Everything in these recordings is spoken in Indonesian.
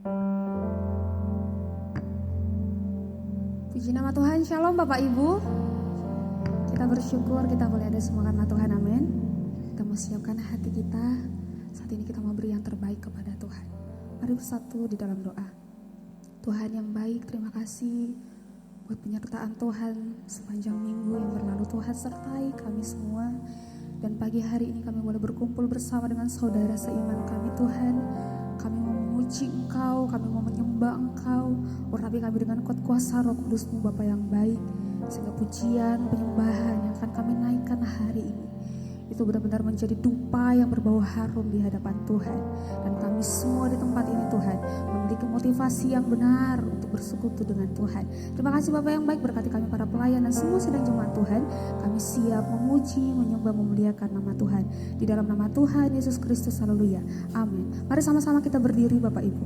Puji nama Tuhan, shalom Bapak Ibu. Kita bersyukur kita boleh ada semua karena Tuhan, amin. Kita mau siapkan hati kita, saat ini kita mau beri yang terbaik kepada Tuhan. Mari bersatu di dalam doa. Tuhan yang baik, terima kasih buat penyertaan Tuhan sepanjang minggu yang berlalu. Tuhan sertai kami semua. Dan pagi hari ini kami boleh berkumpul bersama dengan saudara seiman kami Tuhan. Kami mau memuji Engkau, kami mau menyembah Engkau. Urapi kami dengan kuat kuasa Roh Kudus-Mu Bapa yang baik. Sehingga pujian, penyembahan yang akan kami naikkan hari ini, itu benar-benar menjadi dupa yang berbau harum di hadapan Tuhan. Dan kami semua di tempat ini Tuhan memiliki motivasi yang benar untuk bersekutu dengan Tuhan. Terima kasih Bapak yang baik, berkati kami para pelayan dan semua sedang jemaat Tuhan. Kami siap memuji, menyembah, memuliakan nama Tuhan. Di dalam nama Tuhan Yesus Kristus, haleluya, amin. Mari sama-sama kita berdiri Bapak Ibu.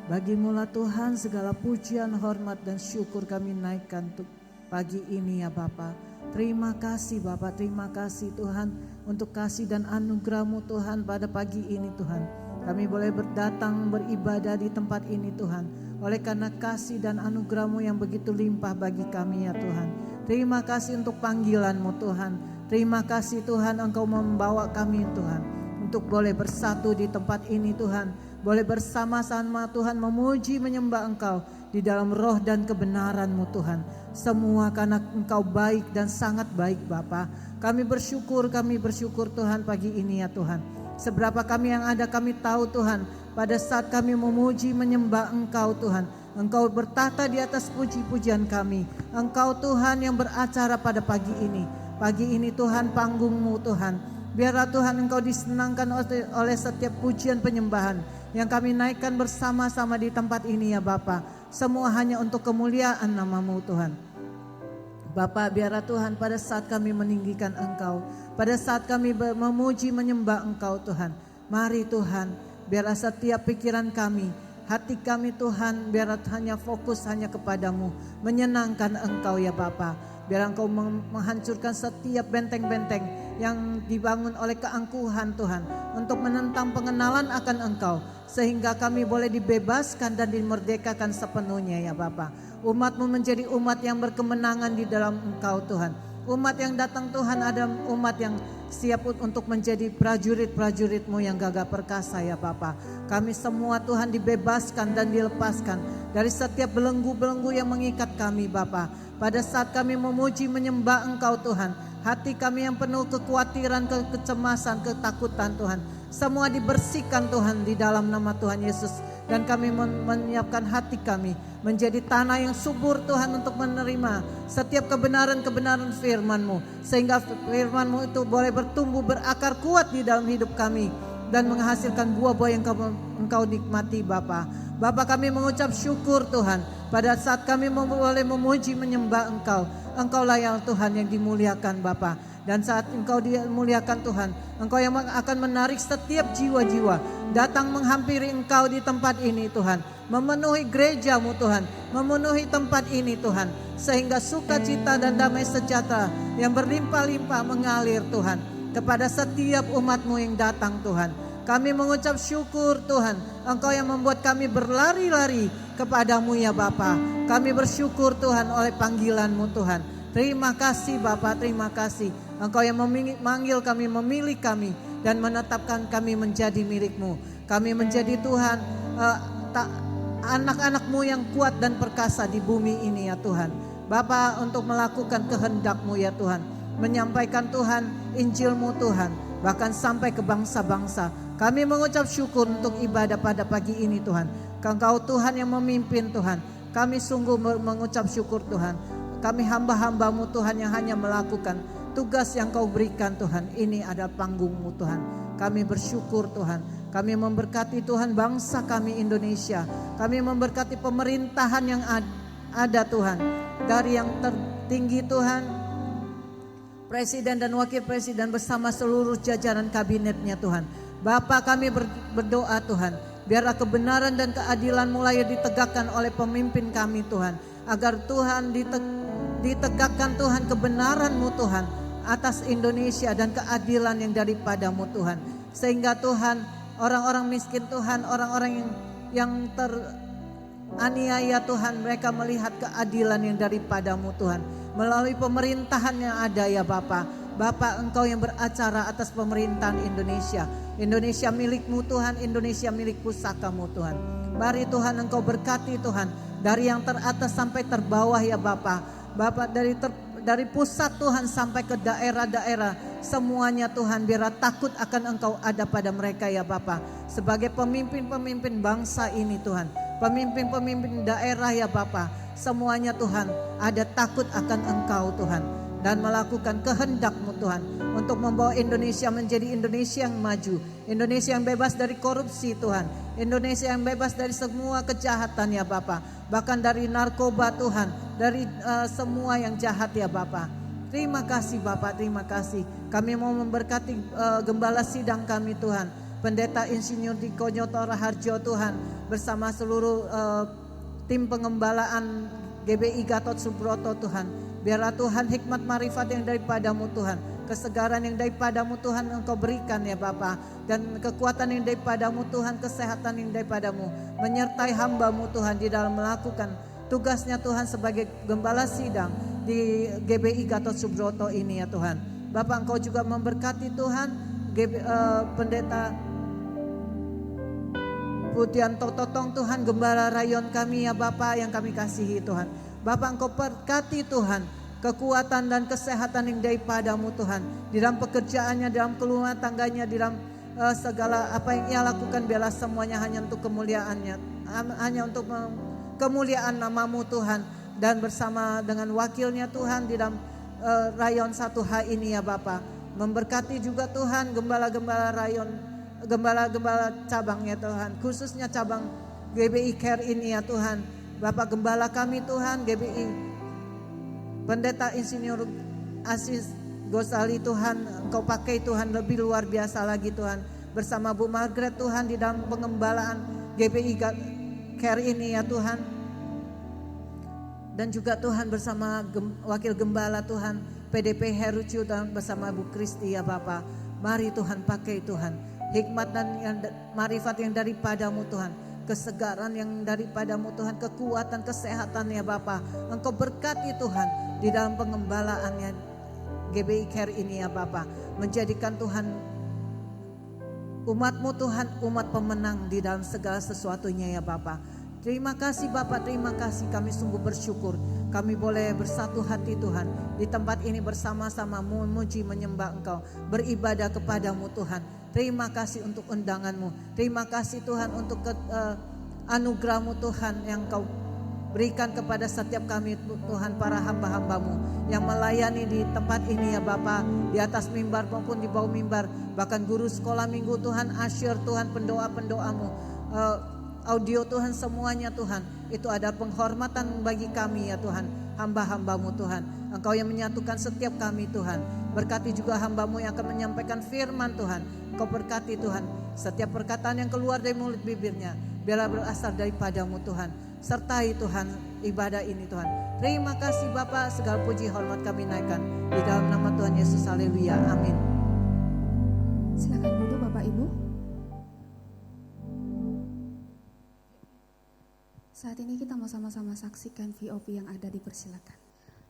Bagimulah Tuhan segala pujian, hormat dan syukur kami naikkan untuk pagi ini ya Bapa. Terima kasih Bapa, terima kasih Tuhan untuk kasih dan anugerah-Mu Tuhan pada pagi ini Tuhan. Kami boleh berdatang beribadah di tempat ini Tuhan. Oleh karena kasih dan anugerah-Mu yang begitu limpah bagi kami ya Tuhan. Terima kasih untuk panggilan-Mu Tuhan. Terima kasih Tuhan Engkau membawa kami Tuhan untuk boleh bersatu di tempat ini Tuhan. Boleh bersama-sama Tuhan memuji menyembah Engkau di dalam roh dan kebenaran-Mu Tuhan. Semua karena Engkau baik dan sangat baik Bapa. Kami bersyukur Tuhan pagi ini ya Tuhan. Seberapa kami yang ada kami tahu Tuhan, pada saat kami memuji menyembah Engkau Tuhan, Engkau bertata di atas puji-pujian kami. Engkau Tuhan yang beracara pada pagi ini. Pagi ini Tuhan panggung-Mu Tuhan. Biarlah Tuhan Engkau disenangkan oleh setiap pujian penyembahan yang kami naikkan bersama-sama di tempat ini ya Bapa. Semua hanya untuk kemuliaan nama-Mu Tuhan. Bapa, biarlah Tuhan pada saat kami meninggikan Engkau, pada saat kami memuji menyembah Engkau Tuhan, mari Tuhan, biarlah setiap pikiran kami, hati kami Tuhan, biarlah hanya fokus hanya kepadamu, menyenangkan Engkau ya Bapa. Biar Engkau menghancurkan setiap benteng-benteng yang dibangun oleh keangkuhan Tuhan untuk menentang pengenalan akan Engkau, sehingga kami boleh dibebaskan dan dimerdekakan sepenuhnya ya Bapa. Umat-Mu menjadi umat yang berkemenangan di dalam Engkau Tuhan. Umat yang datang Tuhan ada umat yang siap untuk menjadi prajurit-prajurit-Mu yang gagah perkasa ya Bapa. Kami semua Tuhan dibebaskan dan dilepaskan dari setiap belenggu-belenggu yang mengikat kami Bapa. Pada saat kami memuji menyembah Engkau Tuhan, hati kami yang penuh kekhawatiran, kecemasan, ketakutan Tuhan, semua dibersihkan Tuhan di dalam nama Tuhan Yesus. Dan kami menyiapkan hati kami menjadi tanah yang subur Tuhan untuk menerima setiap kebenaran-kebenaran firman-Mu. Sehingga firman-Mu itu boleh bertumbuh berakar kuat di dalam hidup kami dan menghasilkan buah-buah yang Engkau nikmati Bapa. Bapa, kami mengucap syukur Tuhan pada saat kami boleh memuji menyembah Engkau. Engkaulah yang Tuhan yang dimuliakan Bapa. Dan saat Engkau dimuliakan Tuhan, Engkau yang akan menarik setiap jiwa-jiwa datang menghampiri Engkau di tempat ini Tuhan. Memenuhi gereja-Mu Tuhan, memenuhi tempat ini Tuhan. Sehingga sukacita dan damai sejahtera yang berlimpah-limpah mengalir Tuhan kepada setiap umat-Mu yang datang Tuhan. Kami mengucap syukur Tuhan, Engkau yang membuat kami berlari-lari kepadamu ya Bapa. Kami bersyukur Tuhan oleh panggilan-Mu Tuhan. Terima kasih Bapa, terima kasih. Engkau yang memanggil kami, memilih kami, dan menetapkan kami menjadi milik-Mu. Kami menjadi Tuhan, anak-anak-Mu yang kuat dan perkasa di bumi ini ya Tuhan. Bapa, untuk melakukan kehendak-Mu ya Tuhan. Menyampaikan Tuhan, Injil-Mu Tuhan, bahkan sampai ke bangsa-bangsa. Kami mengucap syukur untuk ibadah pada pagi ini Tuhan. Engkau Tuhan yang memimpin Tuhan. Kami sungguh mengucap syukur Tuhan. Kami hamba-hamba-Mu Tuhan yang hanya melakukan tugas yang Kau berikan Tuhan. Ini adalah panggung-Mu Tuhan. Kami bersyukur Tuhan. Kami memberkati Tuhan bangsa kami Indonesia. Kami memberkati pemerintahan yang ada Tuhan. Dari yang tertinggi Tuhan, Presiden dan Wakil Presiden bersama seluruh jajaran kabinetnya Tuhan. Bapa, kami berdoa Tuhan, biarlah kebenaran dan keadilan mulai ditegakkan oleh pemimpin kami Tuhan. Agar Tuhan ditegakkan Tuhan kebenaran-Mu Tuhan atas Indonesia dan keadilan yang daripada-Mu Tuhan. Sehingga Tuhan, orang-orang miskin Tuhan, orang-orang yang teraniaya Tuhan, mereka melihat keadilan yang daripada-Mu Tuhan. Melalui pemerintahan yang ada ya Bapa. Bapa, Engkau yang beracara atas pemerintahan Indonesia. Indonesia milik-Mu Tuhan, Indonesia milik pusaka-Mu Tuhan. Mari Tuhan Engkau berkati Tuhan, dari yang teratas sampai terbawah ya Bapa. Bapa, dari pusat Tuhan sampai ke daerah-daerah, semuanya Tuhan biar takut akan Engkau ada pada mereka ya Bapa. Sebagai pemimpin-pemimpin bangsa ini Tuhan, pemimpin-pemimpin daerah ya Bapa, semuanya Tuhan ada takut akan Engkau Tuhan. Dan melakukan kehendak-Mu Tuhan untuk membawa Indonesia menjadi Indonesia yang maju, Indonesia yang bebas dari korupsi Tuhan, Indonesia yang bebas dari semua kejahatan ya Bapa, bahkan dari narkoba Tuhan, dari semua yang jahat ya Bapa. Terima kasih Bapa, terima kasih. Kami mau memberkati gembala sidang kami Tuhan, Pendeta Insinyur Diko Nyoto Raharjo Tuhan, bersama seluruh tim pengembalaan GBI Gatot Subroto Tuhan. Biarlah Tuhan hikmat marifat yang daripada-Mu Tuhan, kesegaran yang daripada-Mu Tuhan Engkau berikan ya Bapa, dan kekuatan yang daripada-Mu Tuhan, kesehatan yang daripada-Mu menyertai hamba-Mu Tuhan di dalam melakukan tugasnya Tuhan sebagai gembala sidang di GBI Gatot Subroto ini ya Tuhan. Bapa, Engkau juga memberkati Tuhan Pendeta Pudianto Totong Tuhan, gembala rayon kami ya Bapa yang kami kasihi Tuhan. Bapak, Engkau berkati Tuhan kekuatan dan kesehatan yang daripada-Mu Tuhan, di dalam pekerjaannya, dalam keluarga tangganya, di dalam segala apa yang ia lakukan, biarlah semuanya hanya untuk kemuliaannya, hanya untuk kemuliaan nama-Mu Tuhan, dan bersama dengan wakilnya Tuhan di dalam rayon 1H ini ya Bapa. Memberkati juga Tuhan gembala-gembala rayon, gembala-gembala cabang ya Tuhan, khususnya cabang GBI Care ini ya Tuhan. Bapak gembala kami Tuhan, GBI Pendeta Insinyur Aziz Gosali Tuhan, Engkau pakai Tuhan lebih luar biasa lagi Tuhan. Bersama Bu Margaret Tuhan di dalam pengembalaan GBI Care ini ya Tuhan. Dan juga Tuhan bersama Wakil Gembala Tuhan PDP Herucu dan bersama Bu Kristi ya Bapak. Mari Tuhan pakai Tuhan hikmat dan marifat yang daripada-Mu Tuhan, kesegaran yang daripada-Mu Tuhan, kekuatan, kesehatan ya Bapa. Engkau berkati Tuhan di dalam pengembalaannya GBI Care ini ya Bapa. Menjadikan Tuhan umat-Mu Tuhan, umat pemenang di dalam segala sesuatunya ya Bapa. Terima kasih Bapa, terima kasih, kami sungguh bersyukur. Kami boleh bersatu hati Tuhan di tempat ini bersama-sama memuji menyembah Engkau, beribadah kepada-Mu Tuhan. Terima kasih untuk undangan-Mu. Terima kasih Tuhan untuk anugerah-Mu Tuhan yang Kau berikan kepada setiap kami Tuhan, para hamba-hamba-Mu yang melayani di tempat ini ya Bapa, di atas mimbar maupun di bawah mimbar, bahkan guru sekolah minggu Tuhan, asyir Tuhan, pendoa-pendoa-Mu, audio Tuhan, semuanya Tuhan. itu adalah penghormatan bagi kami ya Tuhan, hamba-hambamu Tuhan. Engkau yang menyatukan setiap kami Tuhan. Berkati juga hambamu yang akan menyampaikan firman Tuhan. Engkau berkati Tuhan, setiap perkataan yang keluar dari mulut bibirnya biarlah berasal daripadamu Tuhan. Sertai Tuhan ibadah ini Tuhan. Terima kasih Bapa, segala puji hormat kami naikkan di dalam nama Tuhan Yesus, haleluya, amin. Silakan duduk Bapak Ibu. Saat ini kita mau sama-sama saksikan VOP yang ada, dipersilakan.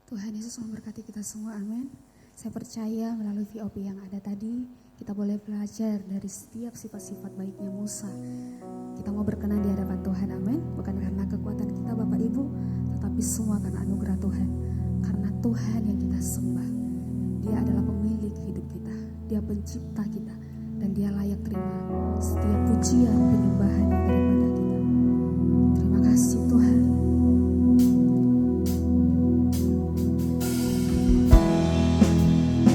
Tuhan Yesus memberkati kita semua, amin. Saya percaya melalui VOP yang ada tadi, kita boleh belajar dari setiap sifat-sifat baiknya Musa. Kita mau berkenan di hadapan Tuhan, amin. Bukan karena kekuatan kita Bapak Ibu, tetapi semua karena anugerah Tuhan. Karena Tuhan yang kita sembah, Dia adalah pemilik hidup kita, Dia pencipta kita, dan Dia layak terima setiap pujian penyembahan yang daripada kita. Terima kasih Tuhan.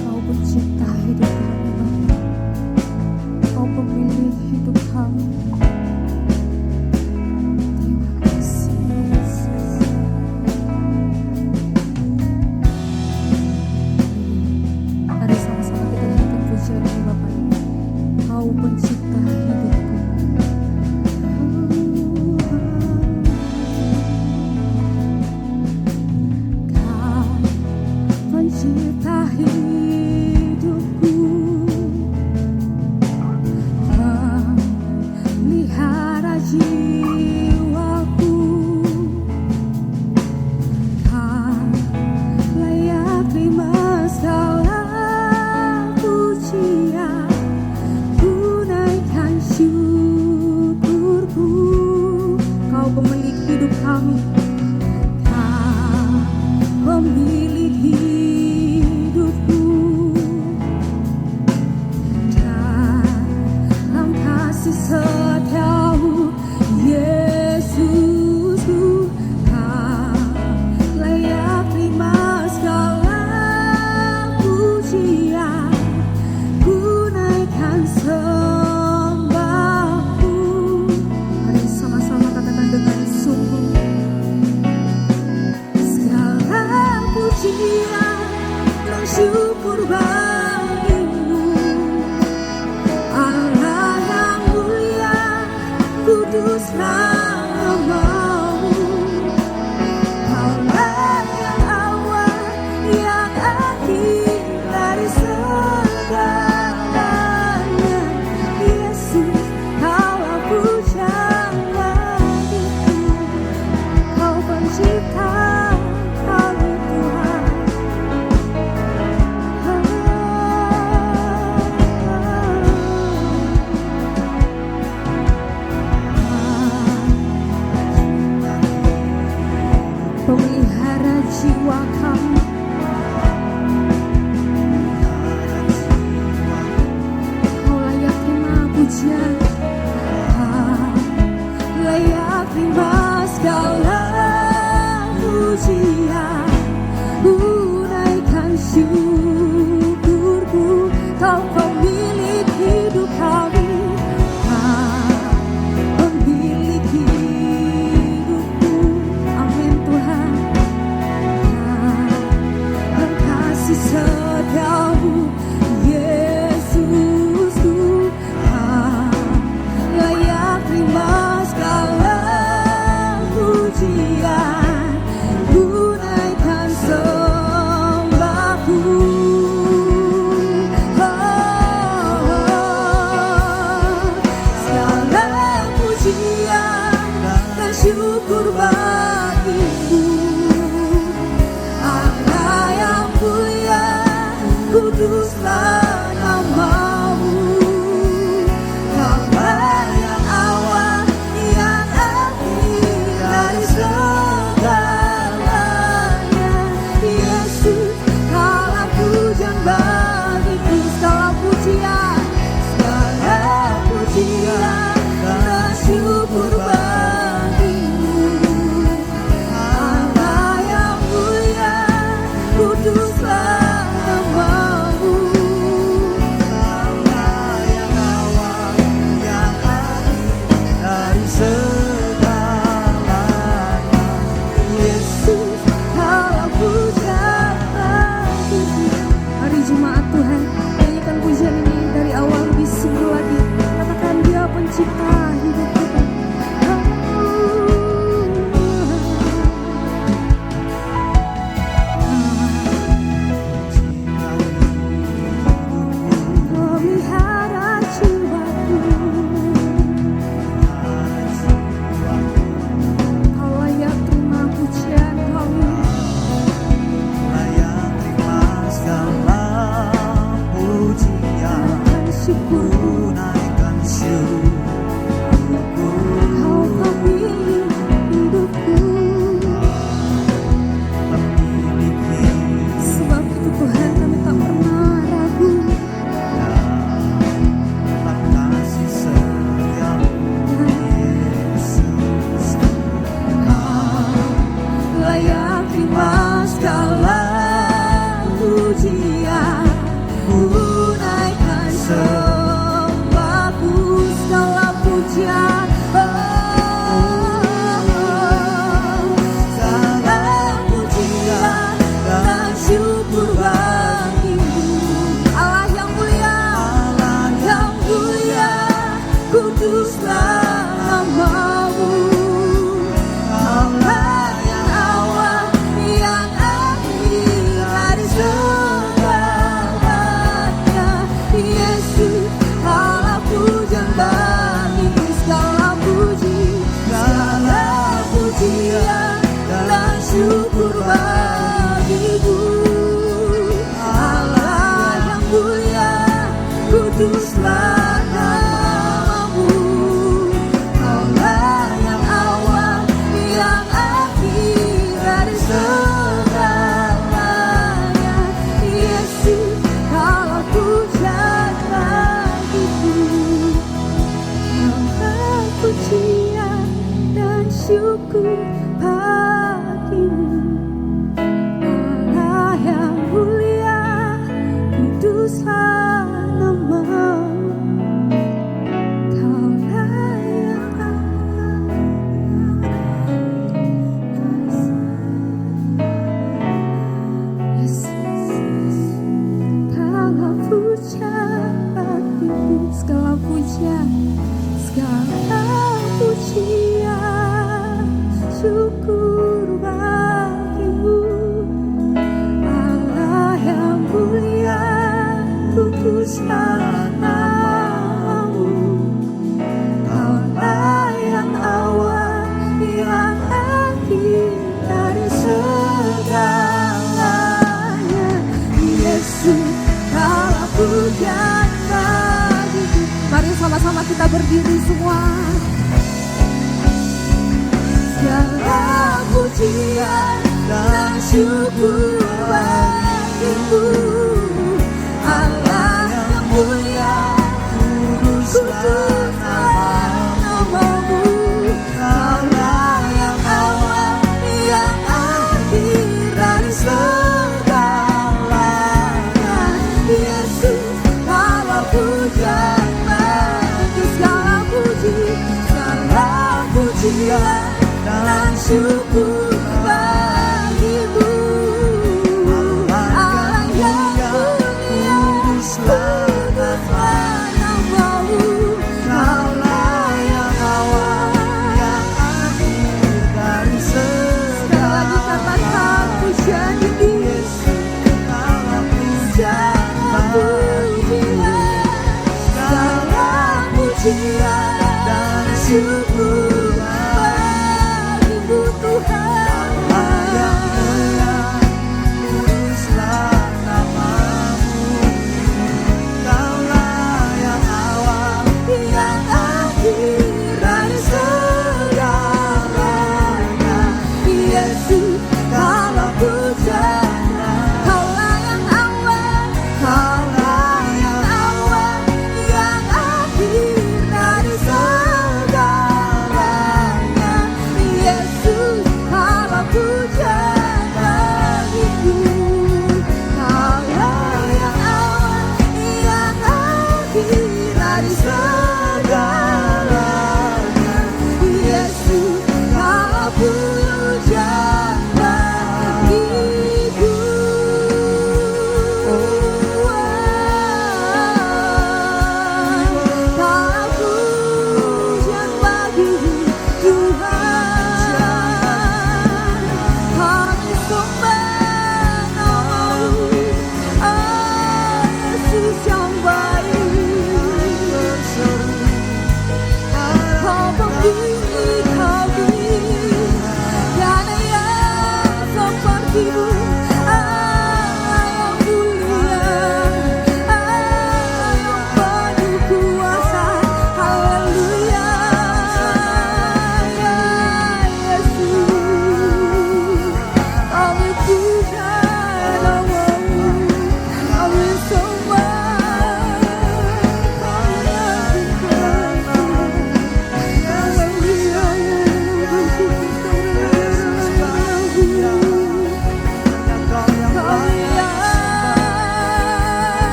Kau pencipta hidup kami Bapa, Kau pemilik hidup kami. Terima kasih Yesus. Mari sama-sama kita nyanyikan pujian ini Bapak Ibu. Kau pencipta hidupku. Pencipta hidupku, pelihara jiwaku, Kau layak terima segala pujian, ku naikkan Kau pemilik hidupku. Sebab itu Tuhan kami tak pernah ragu. Layak terima segala pujian, ku naikkan sembahku segala pujian, segala pujian dan syukur bagimu. Allah yang mulia, kuduslah namamu. Allah yang awal, yang akhir dari segalanya. Yesus, Allah pujian bagi segala puji, segala pujian dan syukur bagimu. Allah yang mulia, kuduslah namamu. Allah yang awal, yang akhir dari segalanya. Yesus, kalau pujian bagimu. Allah pujian dan syukur bagimu. Allah yang mulia, kuduslah namamu. Kaulah yang Yesus, segala pujian bagimu, segala pujian, segala pujian, syukur bagimu. Allah yang mulia, kuduslah namamu. Kaulah yang awal, yang akhir dari segalanya. Yesus, kaulah pujian bagiku. Mari sama-sama kita berdiri semua. Segala pujian dan syukur bagimu. Allah yang mulia, kuduslah namamu. Kaulah yang awal, yang akhir dari segalanya. Yesus, kaulah pujian bagi segala puji, segala pujian dan syukur bagimu. Allah yang mulia, kuduslah namamu. Kaulah yang awal, yang akhir dari segalanya. Sekali lagi katakan pujian ini, segala pujian, segala pujian dan syukur bagimu Tuhan.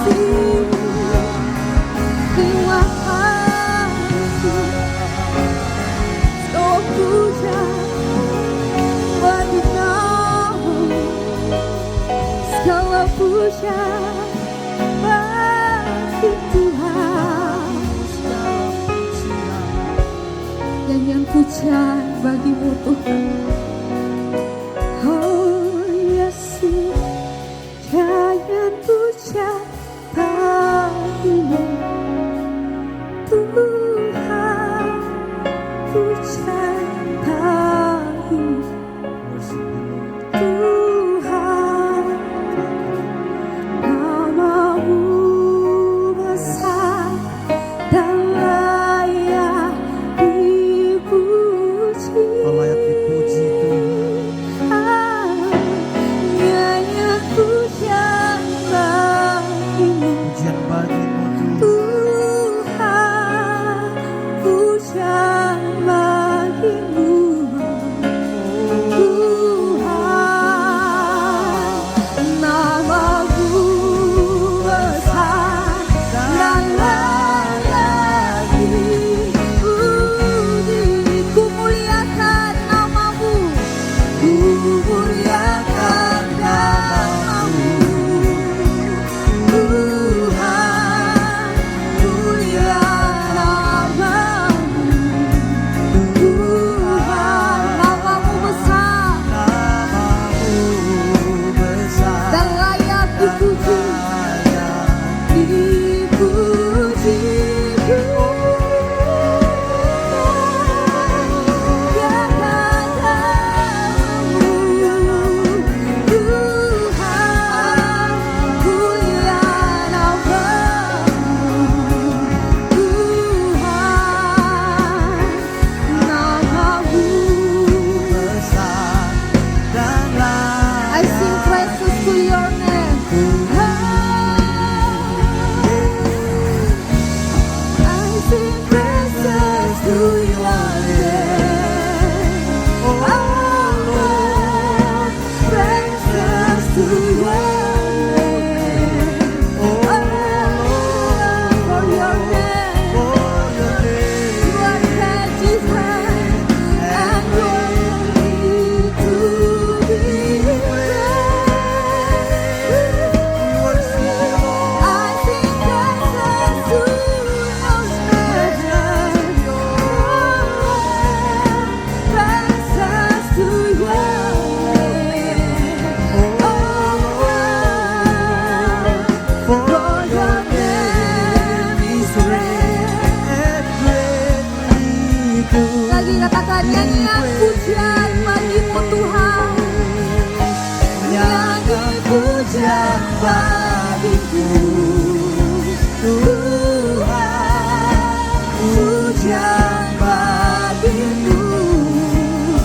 kasih, terima kasih. Kau puja bagi nama, segala puja bagi Tuhan. Nyanyian pujian bagimu Tuhan. Oh Yesus, nyanyian pujian bagimu Tuhan, pujian bagimu Tuhan. Namamu besar dan layak dipuji. Layak dipuji Tuhan. Nyanyian pujian bagimu Pujian bagimu Tuhan. Tuhan, pujian bagimu Tuhan. Namamu besar dan layak dipuji. Ku muliakan namamu, ku muliakan namamu Tuhan, mulia namamu Tuhan. Namamu besar dan layak dipuji, dipuji. I sing praises to your name. I sing praises to your name. Oh Lord, praises to your name. Oh Lord, for your name. You are great, Jesus, and worthy to be praised. I sing praises to your name. Praises to your name. Oh Lord, for your name is great. Lagi katakan nyanyian pujian bagimu Tuhan. Nyanyi pujian bagimu Tuhan, pujian bagimu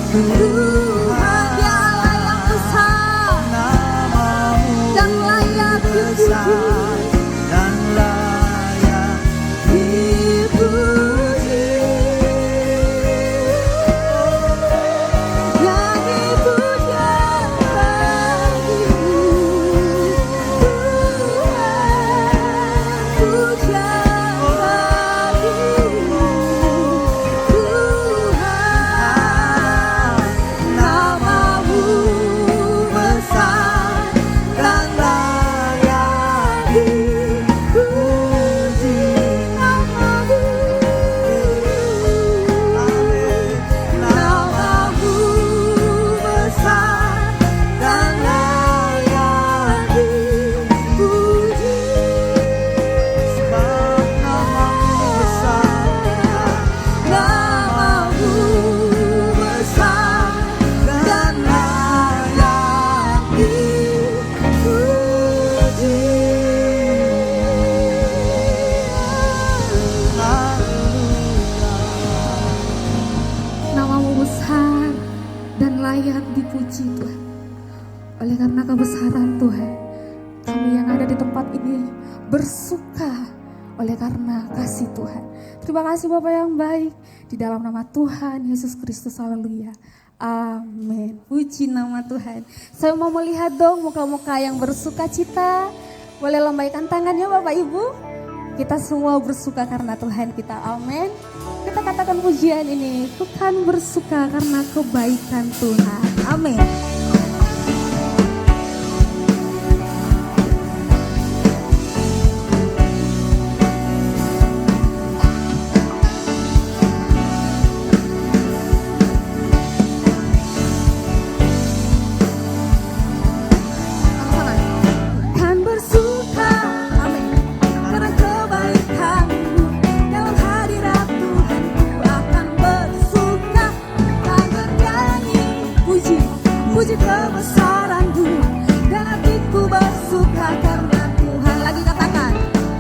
Tuhan. Dia Allah yang besar dan layak dipuji, dipuji. Nyanyi pujian bagimu Tuhan, pujian bagimu Tuhan. Namamu besar dan layak dipuji. Namamu, namamu besar dan layak dipuji. Namamu besar dan layak dipuji. Namamu besar dan layak dipuji Tuhan. Oleh karena kebesaran Tuhan, kami yang ada di tempat ini bersuka oleh karena kasih Tuhan. Terima kasih Bapak yang baik, di dalam nama Tuhan Yesus Kristus, haleluya. Amin. Puji nama Tuhan. Saya mau melihat dong muka-muka yang bersuka cita, Boleh lambaikan tangannya Bapak Ibu. Kita semua bersuka karena Tuhan kita. Amin. Kita katakan pujian ini, ku kan bersuka karena kebaikan Tuhan. Amin. Puji kebesaran-Mu dan hatiku bersuka karena Tuhan. Lagi katakan,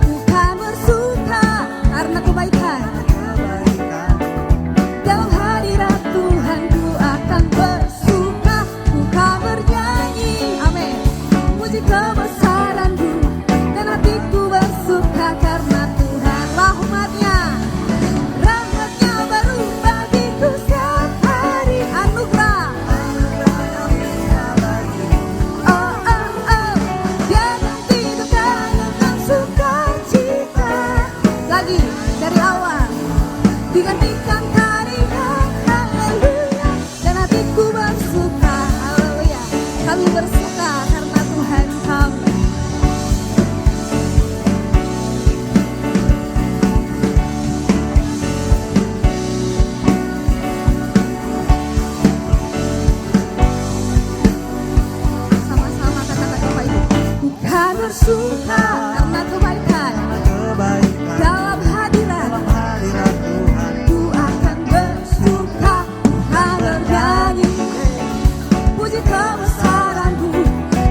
ku kan bersuka karena kebaikan. Dalam hadirat Tuhan ku akan bersuka, ku kan bernyanyi. Amin. Puji kebesaran-Mu dan hatiku bersuka karena Tuhan. Rahmat-Nya baru bagiku setiap hari, anugerah. Dari awal digantikan tarian haleluya dan hatiku bersuka haleluya. Kami bersuka karena Tuhan kami. Sama-sama katakan Bapak Ibu. Bukan bersuka karena kebaikan. Dalam hadirat Tuhan ku akan bersuka, ku akan bernyanyi. Puji kebesaran-Mu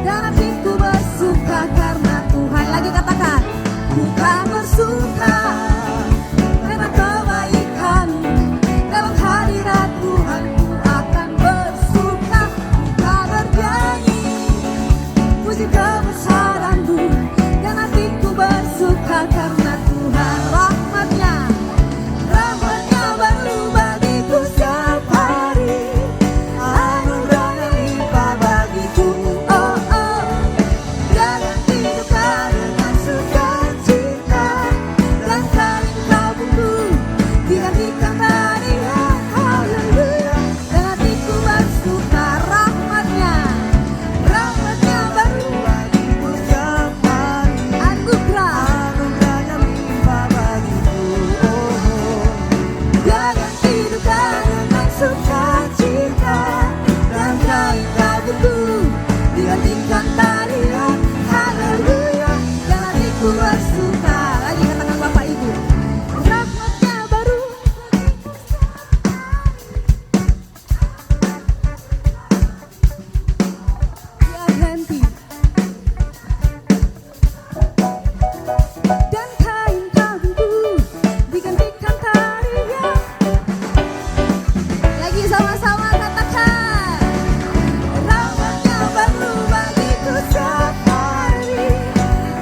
dan hatiku bersuka karena Tuhan. Lagi katakan, ku akan bersuka karena kebaikan-Mu. Dalam hadirat Tuhan ku akan bersuka, ku akan bernyanyi. Puji kebesaran-Mu dan hatiku bersuka karena Tuhan. Rahmat-Nya baru bagiku setiap hari, anugerah-Nya limpah bagiku. Oh oh, Dia gantikan dengan sukacita dan saling kabungku, digantikan tarian haleluya dan hatiku bersuka. Rahmat-Nya baru bagiku setiap hari, anugerah-Nya limpah bagiku. Dia gantikan dengan sukacita dan saling kabungku, digantikan tarian haleluya dan hatiku bersuka. Lagi katakan Bapak Ibu, rahmat-Nya baru Dia ganti dan kain kabungku, digantikan tarian. Lagi sama-sama katakan, rahmat-Nya baru bagiku setiap hari,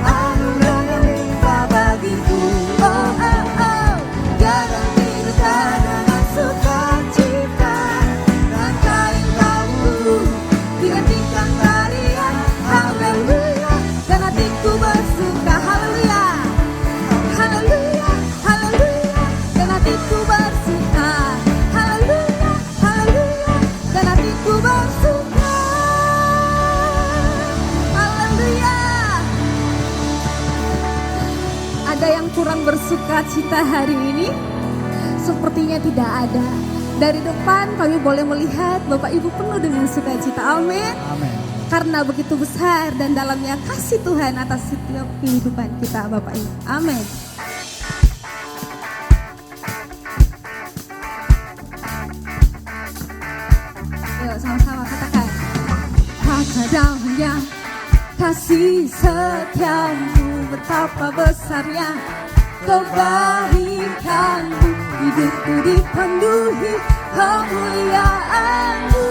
anugerah-Nya limpah bagiku. Oh oh oh, Dia gantikan dengan sukacita dan kain kabungku, digantikan tarian haleluya dan hatiku bersuka haleluya. Haleluya, haleluya, dan hatiku bersuka. Haleluya, haleluya, dan hatiku bersuka. Haleluya. Ada yang kurang bersuka cita hari ini? Sepertinya tidak ada. Dari depan kami boleh melihat Bapak Ibu penuh dengan sukacita. Amin. Karena begitu besar dan dalamnya kasih Tuhan atas setiap kehidupan kita Bapak Ibu. Amin. Yuk sama-sama katakan. Dalamnya kasih setiamu, betapa besarnya kebaikan-Mu. Hidupku dipenuhi kemuliaan-Mu.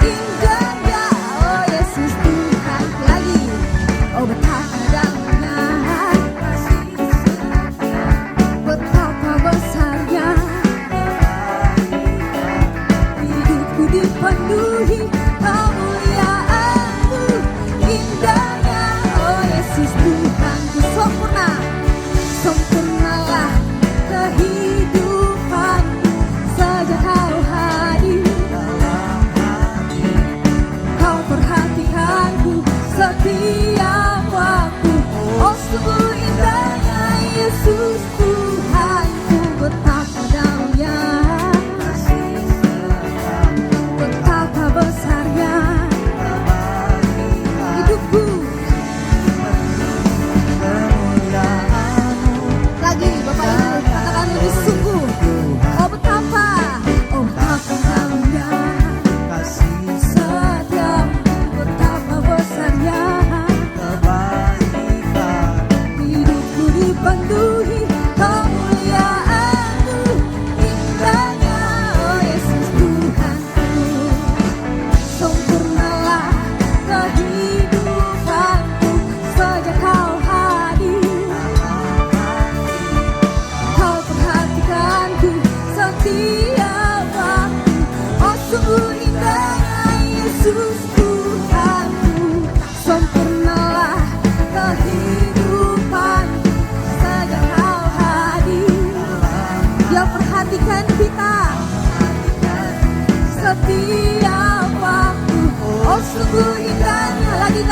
Indahnya oh Yesus Tuhan. Lagi oh betapa dalamnya kasih setiamu, betapa besarnya hidupku dipenuhi kemuliaan-Mu. Indahnya oh Yesus Tuhan.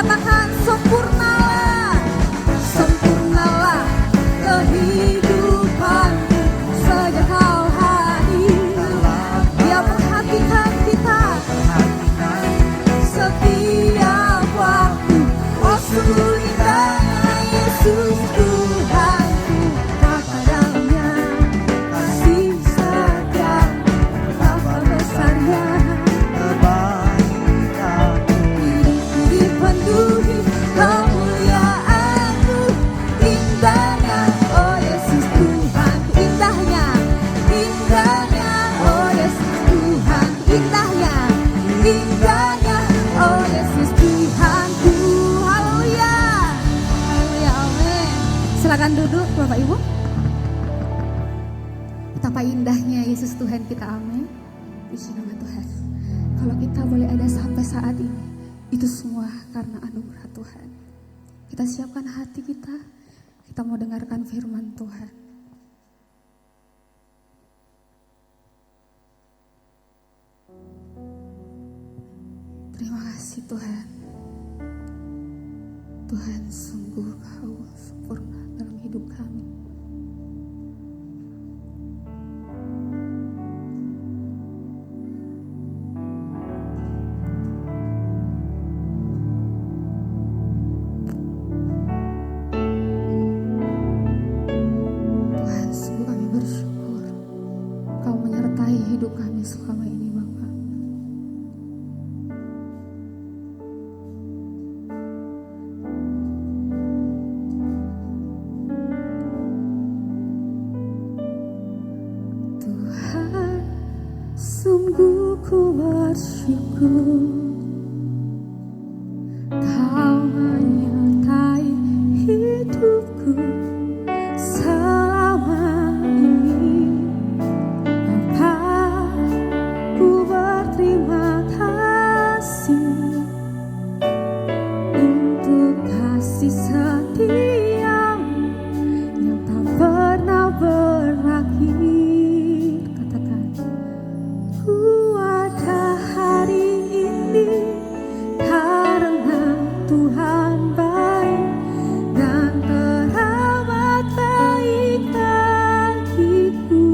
katakan sempurnalah, sempurnalah kehidupanku sejak kau hadir. Dia perhatikan kita setiap waktu. Oh sungguh indahnya Yesus Tuhanku, kepadanya kasih setia, betapa besarnya dipenuhi kemuliaanmu, indahnya oh Yesus Tuhanku, indahnya, indahnya oh Yesus Tuhanku, indahnya, indahnya oh Yesus Tuhanku. Haleluya, haleluya, amin. Silakan duduk Bapak Ibu. Betapa indahnya Yesus Tuhan kita, amin. Puji nama Tuhan. Kalau kita boleh ada sampai saat ini, itu semua karena anugerah Tuhan. Kita siapkan hati kita mau dengarkan firman Tuhan. Terima kasih Tuhan. Tuhan sungguh Kau sempurna dalam hidup kami. Tuhan sungguh kami bersyukur Kau menyertai hidup kami selama ini Bapa. Tuhan, sungguh ku bersyukur Kau menyertai hidupku selama ini. Bapa, ku berterima kasih untuk kasih setiamu yang tak pernah berakhir. Katakan, ku ada hari ini karena Tuhan baik dan teramat baik bagiku.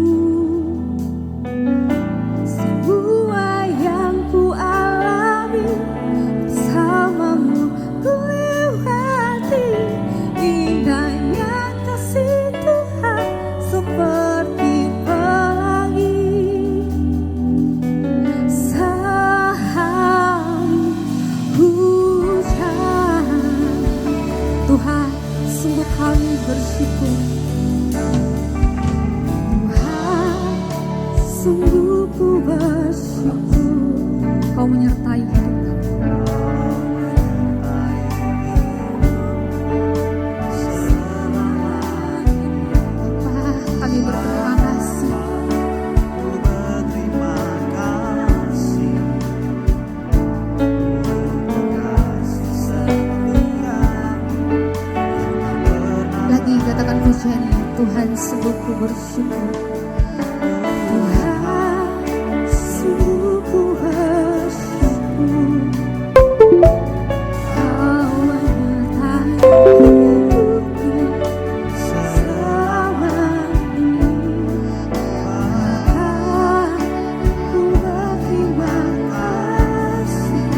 Semua yang ku alami bersamamu ku lewati, indahnya kasih Tuhan seperti pelangi. Sehari hujan, Tuhan sungguh kami bersyukur. Tuhan sungguh ku bersyukur Kau menyertai hidup kami. Bapa, kami berterima kasih. Lagi katakan pujiannya, Tuhan sungguh ku bersyukur. Tuhan sungguh ku bersyukur Kau menyertai hidupku selama ini. Maka ku berterima kasih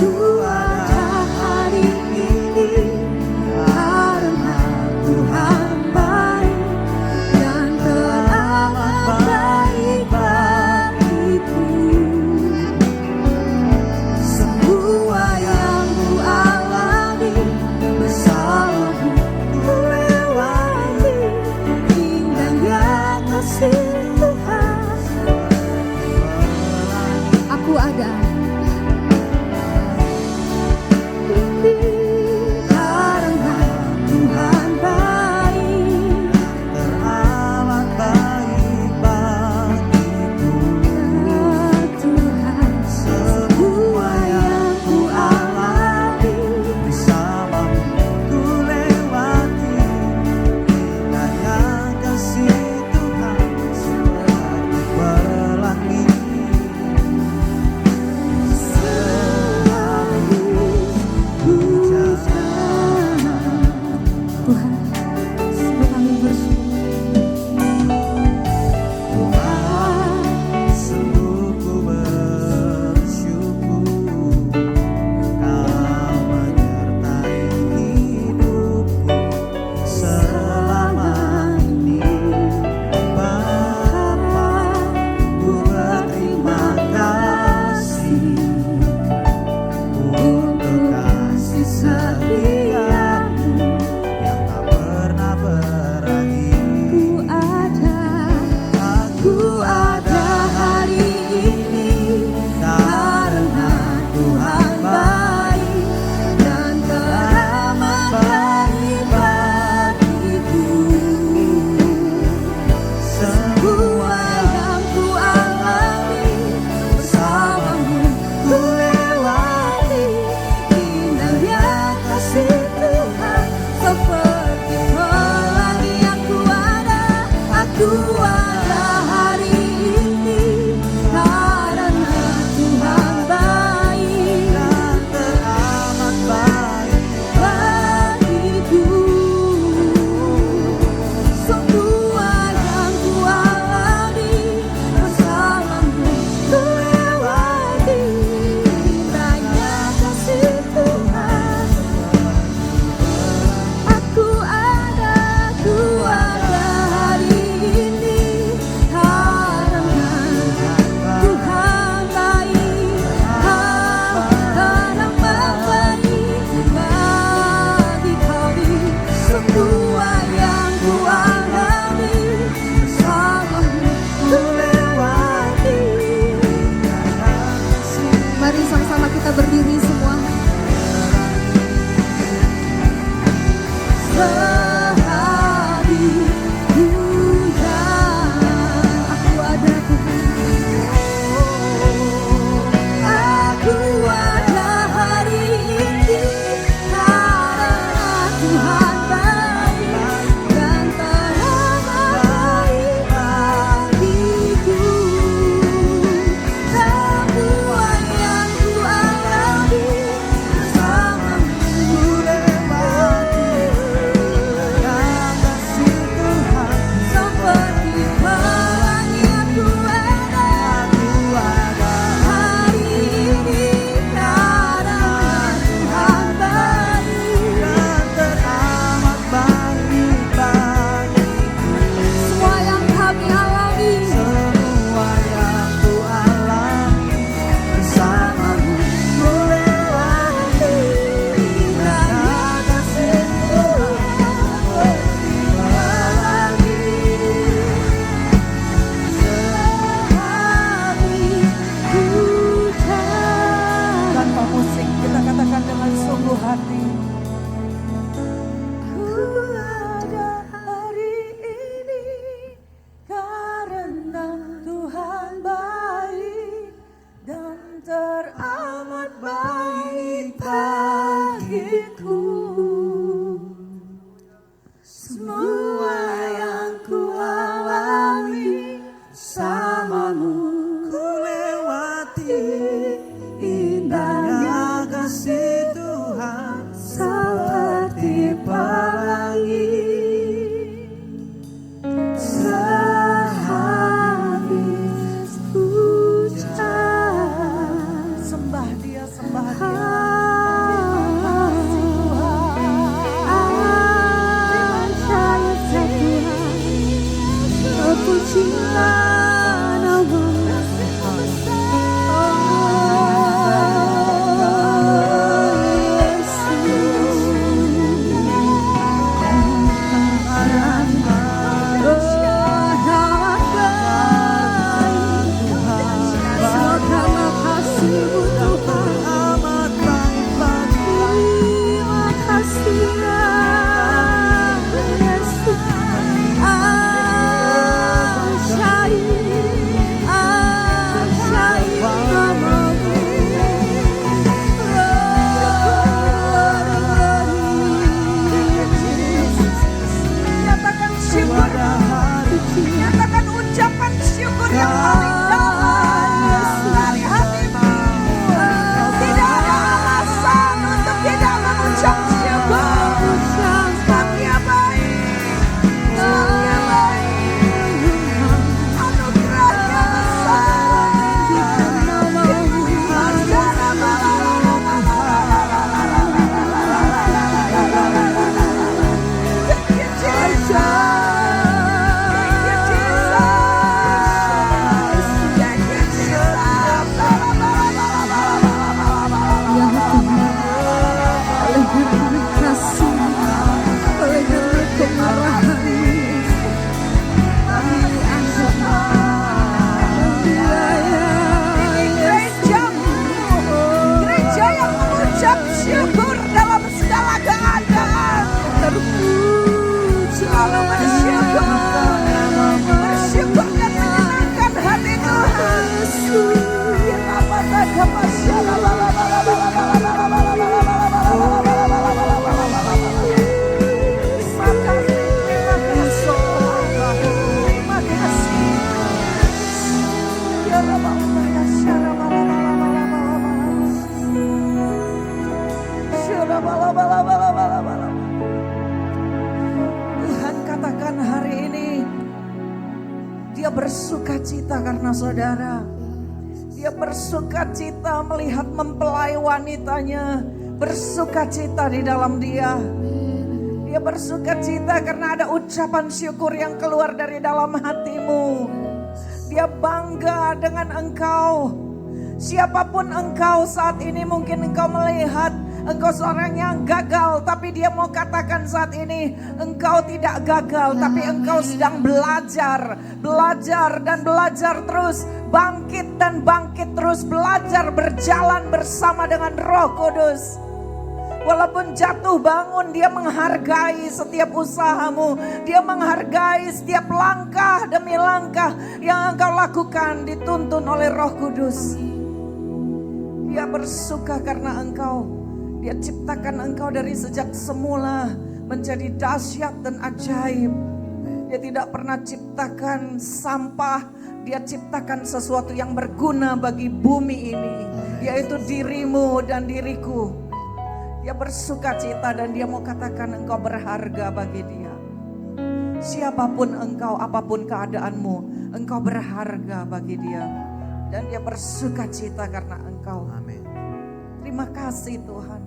ku ada hari ini karena Tuhan baik dan teramat baik bagiku. Semua yang ku alami bersamamu ku lewati, indahnya kasih Tuhan. Aku ada karena Tuhan baik, Teramat baik bagiku. Tuhan. Semua yang ku alami bersamamu ku lewati, indahnya Ku ada hari ini karena Tuhan baik dan teramat baik. bagiku. Semua yang ku alami bersamamu ku lewati. Indahnya kasih Tuhan. Aku ada hari ini karena Tuhan baik, karena baik bagi kami. Semua yang ku alami bersamamu ku lewati. Mari sama-sama kita berdiri semua. Sehari hujan, aku ada Tuhan. Aku ada hari ini karena Tuhan baik dan teramat baik bagiku. Semua yang ku alami bersamamu ku lewati. Kasih Tuhan, Seperti pelangi aku ada hari ini karena Tuhan baik. dan teramat baik bagiku. Semua yang kami alami Semua yang ku alami bersamamu ku lewati. Indahnya kasih Tuhan seperti pelangi. sehari hujan. Tanpa musik kita katakan dengan sungguh hati. Ku ada hari ini karena Tuhan baik dan teramat baik bagiku. Semua yang ku alami bersamamu Ku lewati indahnya kasih Tuhan seperti pelangi sehabis hujan. Sembah dia, sembah dia. Pujilah namamu. Amat baik Terima kasih ya Yesus. Dia bersuka cita karena saudara. Dia bersuka cita melihat mempelai wanitanya bersuka cita di dalam dia. Dia bersuka cita karena ada ucapan syukur yang keluar dari dalam hatimu. Dia bangga dengan engkau. Siapapun engkau saat ini, mungkin engkau melihat engkau seorang yang gagal, tapi dia mau katakan saat ini engkau tidak gagal, tapi engkau sedang belajar dan belajar terus, bangkit dan bangkit terus, belajar berjalan bersama dengan Roh Kudus. Walaupun jatuh bangun, dia menghargai setiap usahamu. Dia menghargai setiap langkah demi langkah yang engkau lakukan, dituntun oleh Roh Kudus. Dia bersuka karena engkau. Dia ciptakan engkau dari sejak semula menjadi dahsyat dan ajaib. Dia tidak pernah ciptakan sampah. Dia ciptakan sesuatu yang berguna bagi bumi ini, yaitu dirimu dan diriku. Dia bersuka cita dan dia mau katakan engkau berharga bagi dia. Siapapun engkau, apapun keadaanmu, engkau berharga bagi dia. Dan dia bersuka cita karena engkau. Amin. Terima kasih Tuhan.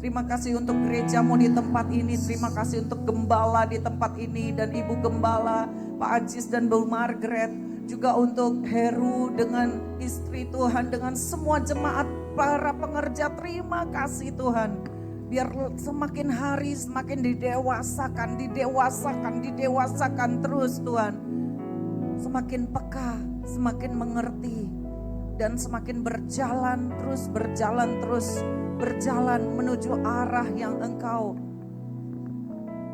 Terima kasih untuk gerejamu di tempat ini. Terima kasih untuk gembala di tempat ini dan Ibu Gembala, Pak Ajis dan Bu Margaret. Juga untuk Heru dengan istri Tuhan, dengan semua jemaat, para pengerja. Terima kasih Tuhan. Biar semakin hari semakin didewasakan terus Tuhan. Semakin peka, semakin mengerti. Dan semakin berjalan menuju arah yang engkau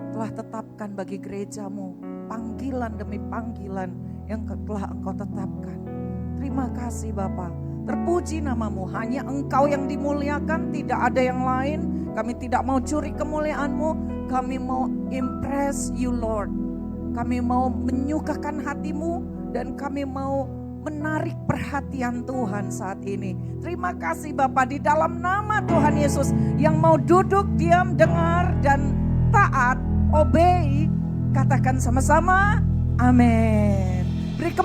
telah tetapkan bagi gerejamu. Panggilan demi panggilan yang telah engkau tetapkan. Terima kasih Bapa. Terpuji namamu, hanya engkau yang dimuliakan, tidak ada yang lain. Kami tidak mau curi kemuliaanmu, kami mau impress you Lord. Kami mau menyukakan hatimu dan kami mau menarik perhatian Tuhan saat ini. Terima kasih Bapa, di dalam nama Tuhan Yesus yang mau duduk, diam, dengar dan taat, obey. Katakan sama-sama, amin. Beri